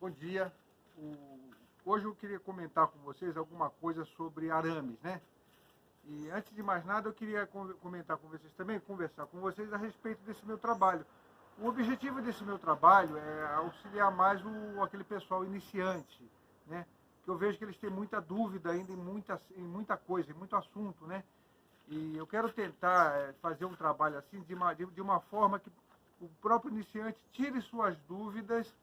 Bom dia. Hoje eu queria comentar com vocês alguma coisa sobre arames, né? E antes de mais nada, eu queria comentar com vocês também, conversar com vocês a respeito desse meu trabalho. O objetivo desse meu trabalho é auxiliar mais aquele pessoal iniciante, né? Que eu vejo que eles têm muita dúvida ainda em muita coisa, em muito assunto, né? E eu quero tentar fazer um trabalho assim de uma forma que o próprio iniciante tire suas dúvidas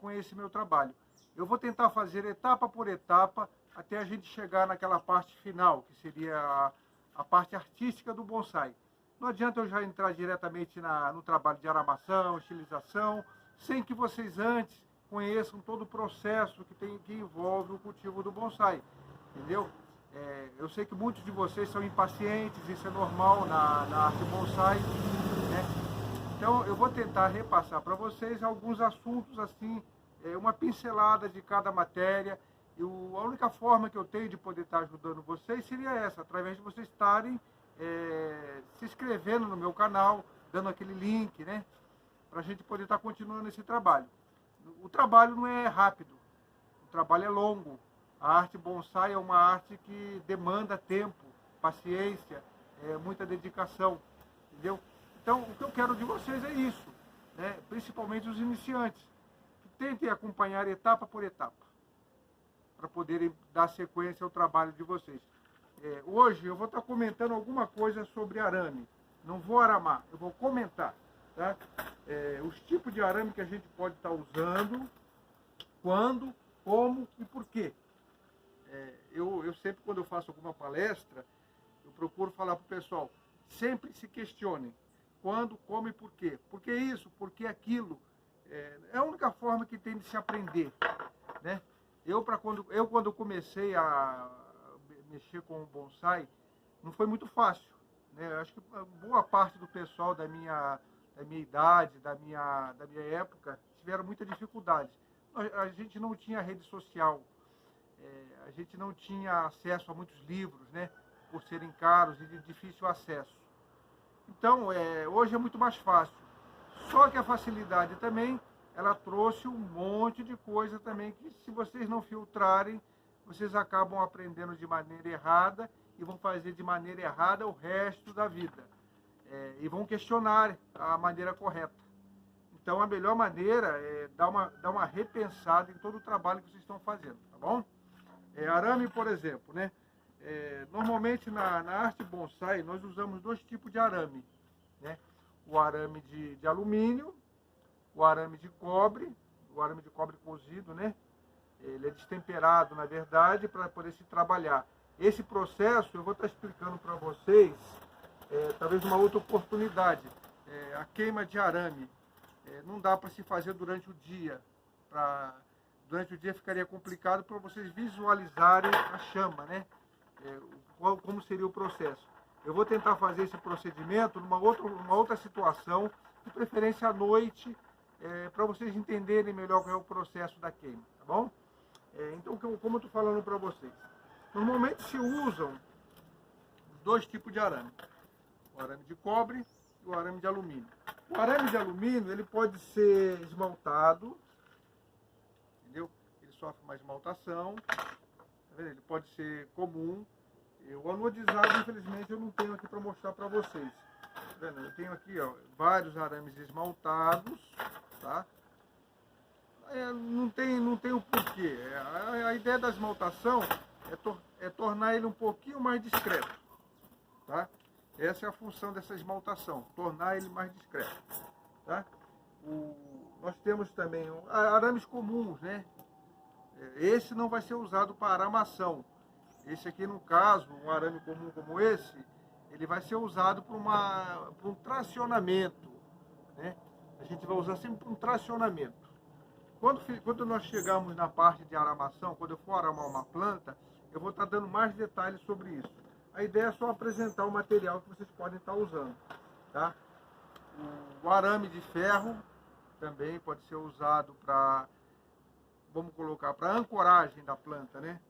com esse meu trabalho. Eu vou tentar fazer etapa por etapa até a gente chegar naquela parte final, que seria a parte artística do bonsai. Não adianta eu já entrar diretamente no trabalho de aramação, estilização, sem que vocês antes conheçam todo o processo que envolve o cultivo do bonsai, entendeu? Eu sei que muitos de vocês são impacientes, isso é normal na arte bonsai, né? Então eu vou tentar repassar para vocês alguns assuntos assim, uma pincelada de cada matéria. A única forma que eu tenho de poder estar ajudando vocês seria essa, através de vocês estarem se inscrevendo no meu canal, dando aquele link, né? Para a gente poder estar continuando esse trabalho. O trabalho não é rápido, o trabalho é longo. A arte bonsai é uma arte que demanda tempo, paciência, muita dedicação, entendeu? Então, o que eu quero de vocês é isso, né? Principalmente os iniciantes, que tentem acompanhar etapa por etapa, para poderem dar sequência ao trabalho de vocês. Hoje eu vou estar comentando alguma coisa sobre arame, não vou aramar, eu vou comentar, tá? Os tipos de arame que a gente pode estar usando, quando, como e por quê. Eu sempre, quando eu faço alguma palestra, eu procuro falar para o pessoal, sempre se questionem, quando, como e por quê. Por que isso? Por que aquilo? É a única forma que tem de se aprender, né? Quando comecei a mexer com o bonsai, não foi muito fácil, né? Eu acho que boa parte do pessoal da minha idade, da minha época, tiveram muita dificuldade. A gente não tinha rede social, a gente não tinha acesso a muitos livros, né? Por serem caros e de difícil acesso. Então, hoje é muito mais fácil. Só que a facilidade também, ela trouxe um monte de coisa também que, se vocês não filtrarem, vocês acabam aprendendo de maneira errada e vão fazer de maneira errada o resto da vida. E vão questionar a maneira correta. Então, a melhor maneira é dar uma repensada em todo o trabalho que vocês estão fazendo, tá bom? Arame, por exemplo, né? Normalmente na arte bonsai nós usamos dois tipos de arame, né? O arame de alumínio, o arame de cobre cozido, né? Ele é destemperado, na verdade, para poder se trabalhar. Esse processo eu vou estar explicando para vocês, talvez uma outra oportunidade. A queima de arame não dá para se fazer durante o dia. Durante o dia ficaria complicado para vocês visualizarem a chama, né? Como seria o processo. Eu vou tentar fazer esse procedimento numa outra situação, de preferência à noite, para vocês entenderem melhor qual é o processo da queima, tá bom? Então, como eu estou falando para vocês, normalmente se usam dois tipos de arame, o arame de cobre e o arame de alumínio. O arame de alumínio, ele pode ser esmaltado, entendeu? Ele sofre uma esmaltação, tá vendo? Ele pode ser comum. O anodizado, infelizmente, eu não tenho aqui para mostrar para vocês. Tá vendo? Eu tenho aqui, ó, vários arames esmaltados, tá? Não tem o porquê. A ideia da esmaltação é tornar ele um pouquinho mais discreto, tá? Essa é a função dessa esmaltação, tornar ele mais discreto, tá? Nós temos também arames comuns, né? Esse não vai ser usado para aramação. Esse aqui, no caso, um arame comum como esse, ele vai ser usado para um tracionamento, né? A gente vai usar sempre para um tracionamento. Quando nós chegarmos na parte de aramação, quando eu for aramar uma planta, eu vou estar dando mais detalhes sobre isso. A ideia é só apresentar o material que vocês podem estar usando, tá? O arame de ferro também pode ser usado para, vamos colocar, para ancoragem da planta, né?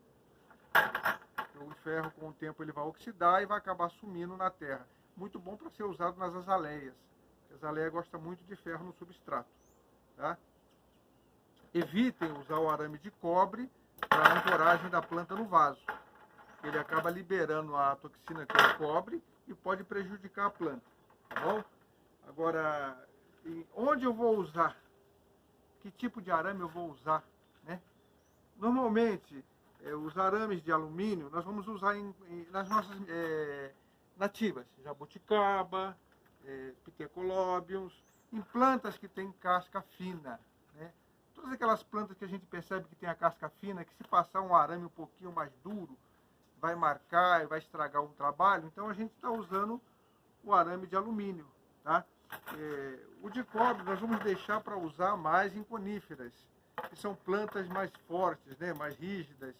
O ferro, com o tempo, ele vai oxidar e vai acabar sumindo na terra. Muito bom para ser usado nas azaleias. A azaleia gosta muito de ferro no substrato, tá? evitem usar o arame de cobre para a ancoragem da planta no vaso. Ele acaba liberando a toxina que é o cobre e pode prejudicar a planta, tá bom? Agora, onde eu vou usar? Que tipo de arame eu vou usar, né? Normalmente, os arames de alumínio nós vamos usar nas nossas nativas, jabuticaba, pitecolóbios, em plantas que têm casca fina, né? Todas aquelas plantas que a gente percebe que tem a casca fina, que se passar um arame um pouquinho mais duro, vai marcar e vai estragar um trabalho, então a gente está usando o arame de alumínio, tá? O de cobre nós vamos deixar para usar mais em coníferas, que são plantas mais fortes, né, mais rígidas,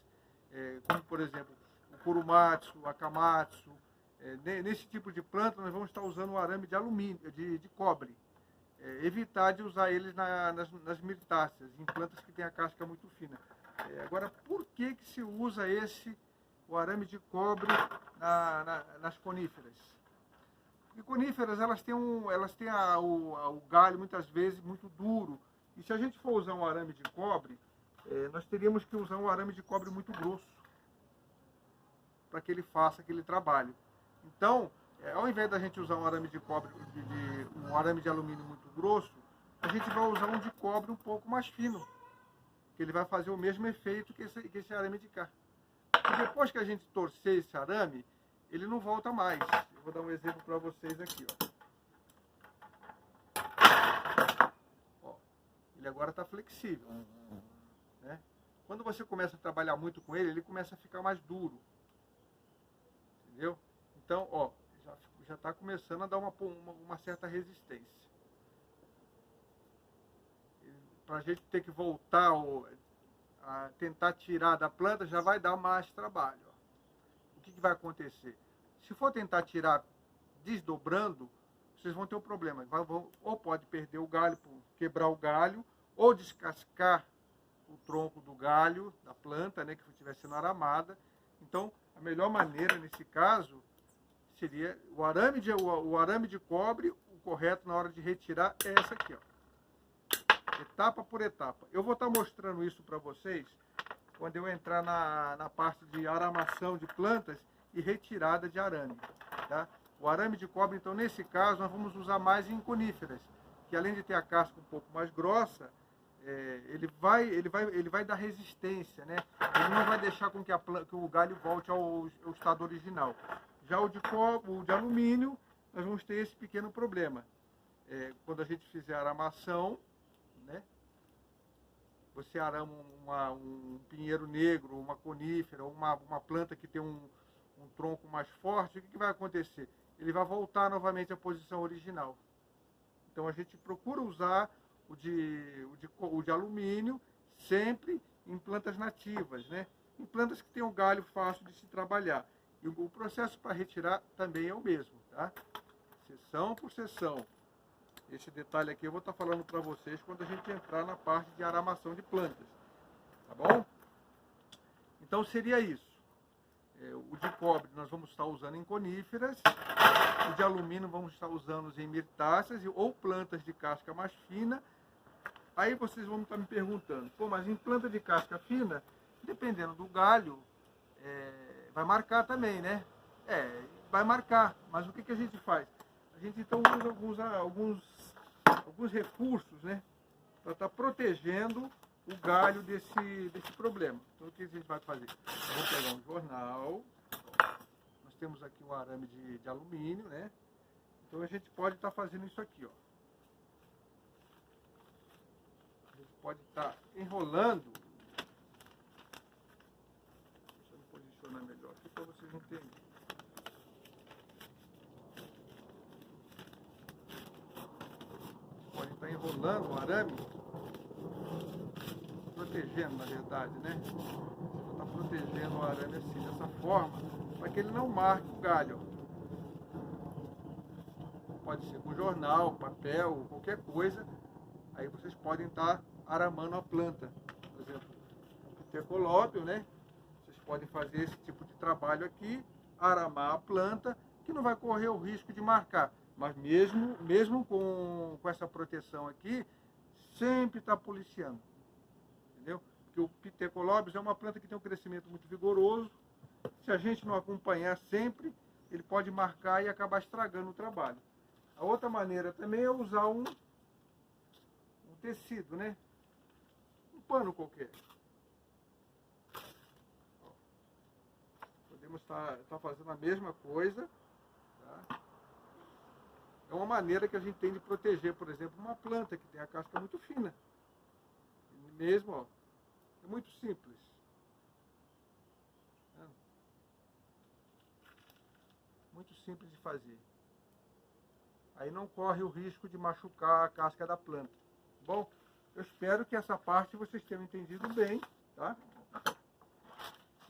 como por exemplo o curumatsu, o akamatsu. Nesse tipo de planta nós vamos estar usando o arame de alumínio, de cobre. Evitar de usar eles nas mirtáceas, em plantas que têm a casca muito fina. Agora, por que se usa o arame de cobre nas coníferas? Porque coníferas, elas têm o galho muitas vezes muito duro. E se a gente for usar um arame de cobre, nós teríamos que usar um arame de cobre muito grosso para que ele faça aquele trabalho. Então, ao invés da gente usar um arame de cobre, um arame de alumínio muito grosso, a gente vai usar um de cobre um pouco mais fino, que ele vai fazer o mesmo efeito que esse arame de cá. E depois que a gente torcer esse arame, ele não volta mais. Eu vou dar um exemplo para vocês aqui, ó. Ele agora está flexível, né? Quando você começa a trabalhar muito com ele, ele começa a ficar mais duro, entendeu? Então, ó, já está começando a dar uma certa resistência. Para a gente ter que voltar a tentar tirar da planta, já vai dar mais trabalho, ó. O que vai acontecer? Se for tentar tirar desdobrando, vocês vão ter um problema. Ou pode perder o galho, quebrar o galho, ou descascar o tronco do galho da planta, né, que estiver sendo aramada. Então, a melhor maneira nesse caso seria o arame de cobre. O correto na hora de retirar é essa aqui, ó, etapa por etapa. Eu vou estar mostrando isso para vocês quando eu entrar na parte de aramação de plantas e retirada de arame, tá? O arame de cobre, então, nesse caso, nós vamos usar mais em coníferas, que além de ter a casca um pouco mais grossa, ele vai dar resistência, né? Ele não vai deixar com que o galho volte ao estado original. Já o de alumínio, nós vamos ter esse pequeno problema. Quando a gente fizer a aramação, né? Você arama um pinheiro negro, uma conífera, uma planta que tem um tronco mais forte, o que vai acontecer? Ele vai voltar novamente à posição original. Então a gente procura usar o de alumínio sempre em plantas nativas, né? Em plantas que têm um galho fácil de se trabalhar. E o processo para retirar também é o mesmo, tá? Seção por seção. Esse detalhe aqui eu vou estar falando para vocês quando a gente entrar na parte de aramação de plantas, tá bom? Então seria isso. O de cobre nós vamos estar usando em coníferas, o de alumínio vamos estar usando em mirtáceas ou plantas de casca mais fina. Aí vocês vão estar me perguntando, pô, mas em planta de casca fina, dependendo do galho, vai marcar também, né? Vai marcar, mas o que a gente faz? A gente então usa alguns recursos, né, para estar protegendo o galho desse problema. Então o que a gente vai fazer? Vamos pegar um jornal, nós temos aqui um arame de alumínio, né? Então a gente pode estar fazendo isso aqui, ó. A gente pode estar enrolando. Deixa eu posicionar melhor aqui para vocês entenderem. Pode estar enrolando o arame, protegendo, na verdade, né? Você está protegendo o arame assim, dessa forma, para que ele não marque o galho. Pode ser com jornal, papel, qualquer coisa. Aí vocês podem estar aramando a planta. Por exemplo, o pitecolóbio, né? Vocês podem fazer esse tipo de trabalho aqui, aramar a planta, que não vai correr o risco de marcar. Mas mesmo com essa proteção aqui, sempre está policiando. entendeu? Porque o Pithecolobius é uma planta que tem um crescimento muito vigoroso. Se a gente não acompanhar sempre, ele pode marcar e acabar estragando o trabalho. A outra maneira também é usar um tecido, né? Um pano qualquer. Podemos estar fazendo a mesma coisa. Tá? É uma maneira que a gente tem de proteger, por exemplo, uma planta que tem a casca muito fina. Mesmo, ó, é muito simples. Muito simples de fazer. Aí não corre o risco de machucar a casca da planta. Bom, eu espero que essa parte vocês tenham entendido bem, tá?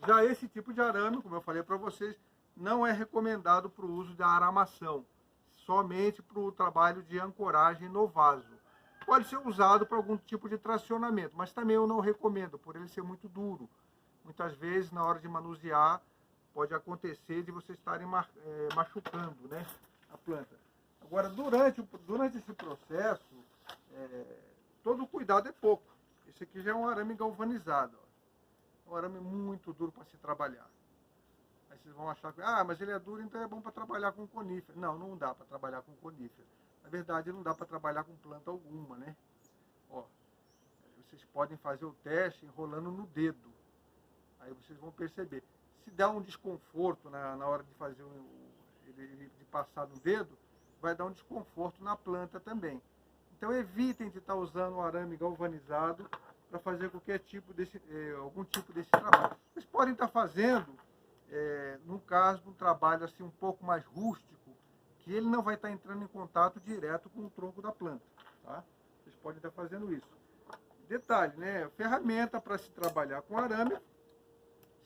Já esse tipo de arame, como eu falei para vocês, não é recomendado para o uso da aramação, somente para o trabalho de ancoragem no vaso. Pode ser usado para algum tipo de tracionamento, mas também eu não recomendo, por ele ser muito duro. Muitas vezes, na hora de manusear, pode acontecer de vocês estarem machucando, né, a planta. Agora, durante esse processo, todo cuidado é pouco. Esse aqui já é um arame galvanizado. Ó. É um arame muito duro para se trabalhar. Aí vocês vão achar que, mas ele é duro, então é bom para trabalhar com conífera. Não, não dá para trabalhar com conífera. Na verdade, não dá para trabalhar com planta alguma, né? Ó, vocês podem fazer o teste enrolando no dedo. Aí vocês vão perceber. Se dá um desconforto na hora de fazer de passar no dedo, vai dar um desconforto na planta também. Então evitem de estar usando um arame galvanizado para fazer algum tipo desse trabalho. Vocês podem estar fazendo, no caso de um trabalho assim um pouco mais rústico, que ele não vai estar entrando em contato direto com o tronco da planta. Tá? Vocês podem estar fazendo isso. Detalhe, né? Ferramenta para se trabalhar com arame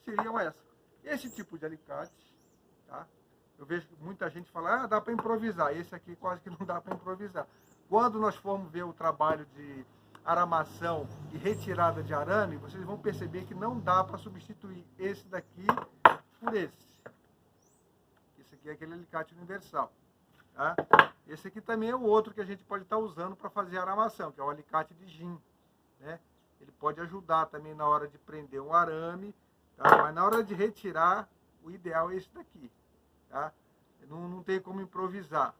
seriam essas. Esse tipo de alicate, tá? Eu vejo muita gente falar, dá para improvisar. Esse aqui quase que não dá para improvisar. Quando nós formos ver o trabalho de aramação e retirada de arame, vocês vão perceber que não dá para substituir esse daqui por esse. Esse aqui é aquele alicate universal. Tá? Esse aqui também é o outro que a gente pode estar usando para fazer aramação, que é o alicate de gin. Né? Ele pode ajudar também na hora de prender um arame, tá? Mas na hora de retirar, o ideal é esse daqui. Tá? Não tem como improvisar.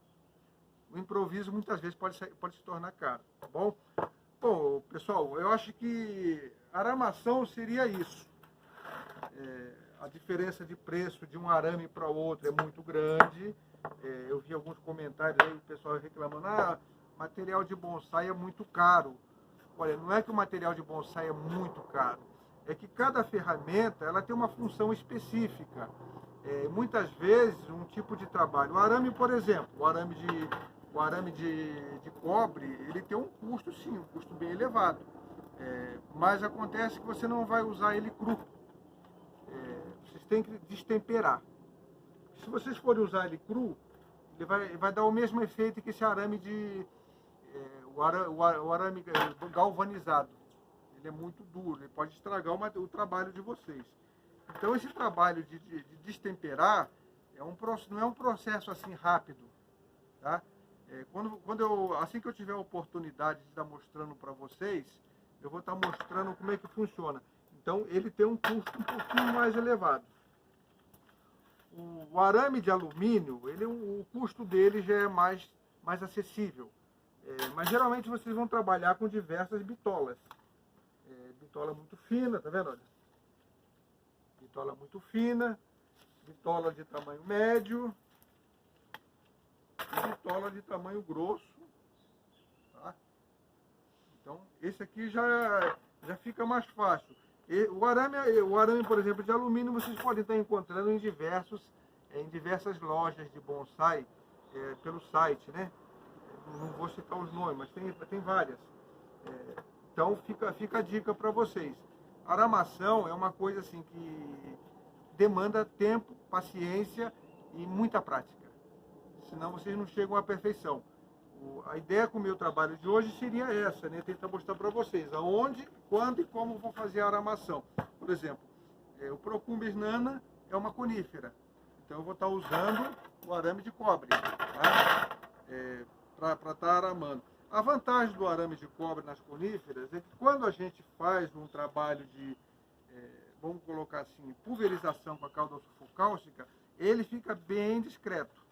O improviso muitas vezes pode se tornar caro. Tá bom? Bom, pessoal, eu acho que aramação seria isso. A diferença de preço de um arame para outro é muito grande. Eu vi alguns comentários aí, o pessoal reclamando, material de bonsai é muito caro. Olha, não é que o material de bonsai é muito caro, é que cada ferramenta ela tem uma função específica. Muitas vezes, um tipo de trabalho, o arame, por exemplo, o arame de cobre, ele tem um custo, sim, um custo bem elevado. Mas acontece que você não vai usar ele cru. Vocês têm que destemperar. Se vocês forem usar ele cru, ele vai dar o mesmo efeito que esse arame o arame galvanizado. Ele é muito duro, ele pode estragar o trabalho de vocês. Então esse trabalho de destemperar não é um processo assim rápido. Tá? Assim que eu tiver a oportunidade de estar mostrando para vocês, eu vou estar mostrando como é que funciona. Então ele tem um custo um pouquinho mais elevado. O arame de alumínio, o custo dele já é mais acessível. Mas geralmente vocês vão trabalhar com diversas bitolas. Bitola muito fina, tá vendo? Olha? Bitola muito fina, bitola de tamanho médio e bitola de tamanho grosso. Tá? Então esse aqui já fica mais fácil. O arame, por exemplo, de alumínio, vocês podem estar encontrando em diversas lojas de bonsai, pelo site, né? Não vou citar os nomes, mas tem várias. Então fica a dica para vocês. Aramação é uma coisa assim que demanda tempo, paciência e muita prática. Senão vocês não chegam à perfeição. A ideia com o meu trabalho de hoje seria essa, né? Tentar mostrar para vocês aonde, quando e como vou fazer a aramação. Por exemplo, o Procumbens nana é uma conífera. Então eu vou estar usando o arame de cobre, tá? Para estar aramando. A vantagem do arame de cobre nas coníferas é que quando a gente faz um trabalho de, vamos colocar assim, pulverização com a cauda sulfocálcica, ele fica bem discreto,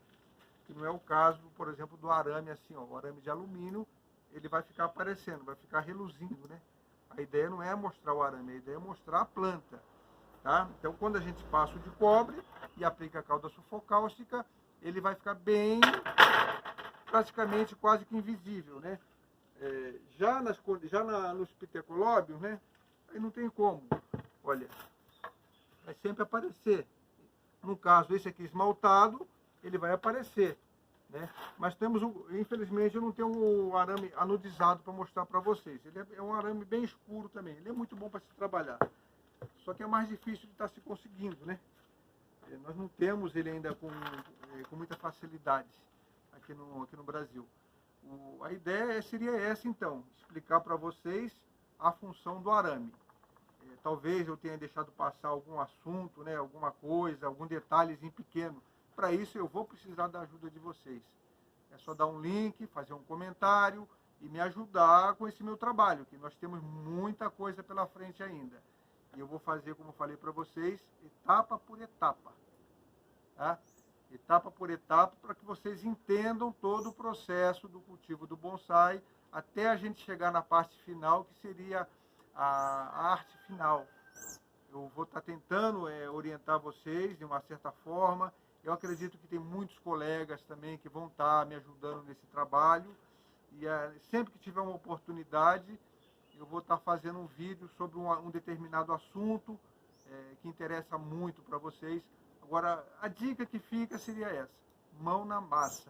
que não é o caso, por exemplo, do arame assim, ó, o arame de alumínio, ele vai ficar aparecendo, vai ficar reluzindo, né? A ideia não é mostrar o arame, a ideia é mostrar a planta, tá? Então, quando a gente passa o de cobre e aplica a cauda sulfocálcica, ele vai ficar bem, praticamente quase que invisível, né? Nos pitecolóbios, né? Aí não tem como, olha, vai sempre aparecer. No caso, esse aqui esmaltado, ele vai aparecer, né? Mas infelizmente, eu não tenho um arame anodizado para mostrar para vocês. Ele é um arame bem escuro também. Ele é muito bom para se trabalhar. Só que é mais difícil de estar se conseguindo, né? Nós não temos ele ainda com muita facilidade aqui no Brasil. A ideia seria essa, então, explicar para vocês a função do arame. Talvez eu tenha deixado passar algum assunto, né, alguma coisa, algum detalhezinho pequeno. Para isso eu vou precisar da ajuda de vocês. É só dar um link, fazer um comentário e me ajudar com esse meu trabalho, que nós temos muita coisa pela frente ainda. E eu vou fazer, como eu falei para vocês, etapa por etapa. Tá? Etapa por etapa, para que vocês entendam todo o processo do cultivo do bonsai, até a gente chegar na parte final, que seria a arte final. Eu vou estar tentando orientar vocês de uma certa forma. Eu acredito que tem muitos colegas também que vão estar me ajudando nesse trabalho. E sempre que tiver uma oportunidade, eu vou estar fazendo um vídeo sobre um determinado assunto que interessa muito para vocês. Agora, a dica que fica seria essa: mão na massa.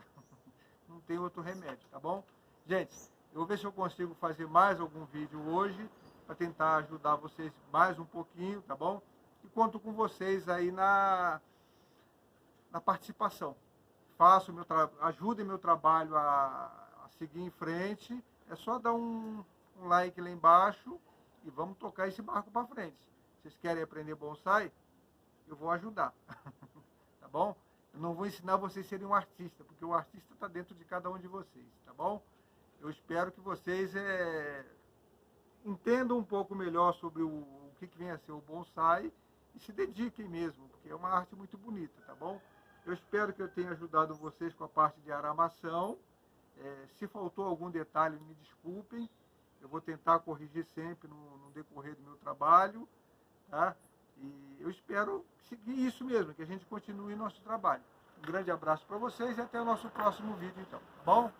Não tem outro remédio, tá bom? Gente, eu vou ver se eu consigo fazer mais algum vídeo hoje, para tentar ajudar vocês mais um pouquinho, tá bom? E conto com vocês aí na participação. Ajudem meu trabalho a seguir em frente. É só dar um like lá embaixo e vamos tocar esse barco para frente. Vocês querem aprender bonsai? Eu vou ajudar. Tá bom? Eu não vou ensinar vocês a serem um artista, porque o artista está dentro de cada um de vocês, tá bom? Eu espero que vocês entendam um pouco melhor sobre o que vem a ser o bonsai e se dediquem mesmo, porque é uma arte muito bonita, tá bom? Eu espero que eu tenha ajudado vocês com a parte de aramação. Se faltou algum detalhe, me desculpem. Eu vou tentar corrigir sempre no decorrer do meu trabalho, tá? E eu espero seguir isso mesmo, que a gente continue nosso trabalho. Um grande abraço para vocês e até o nosso próximo vídeo, então, tá bom?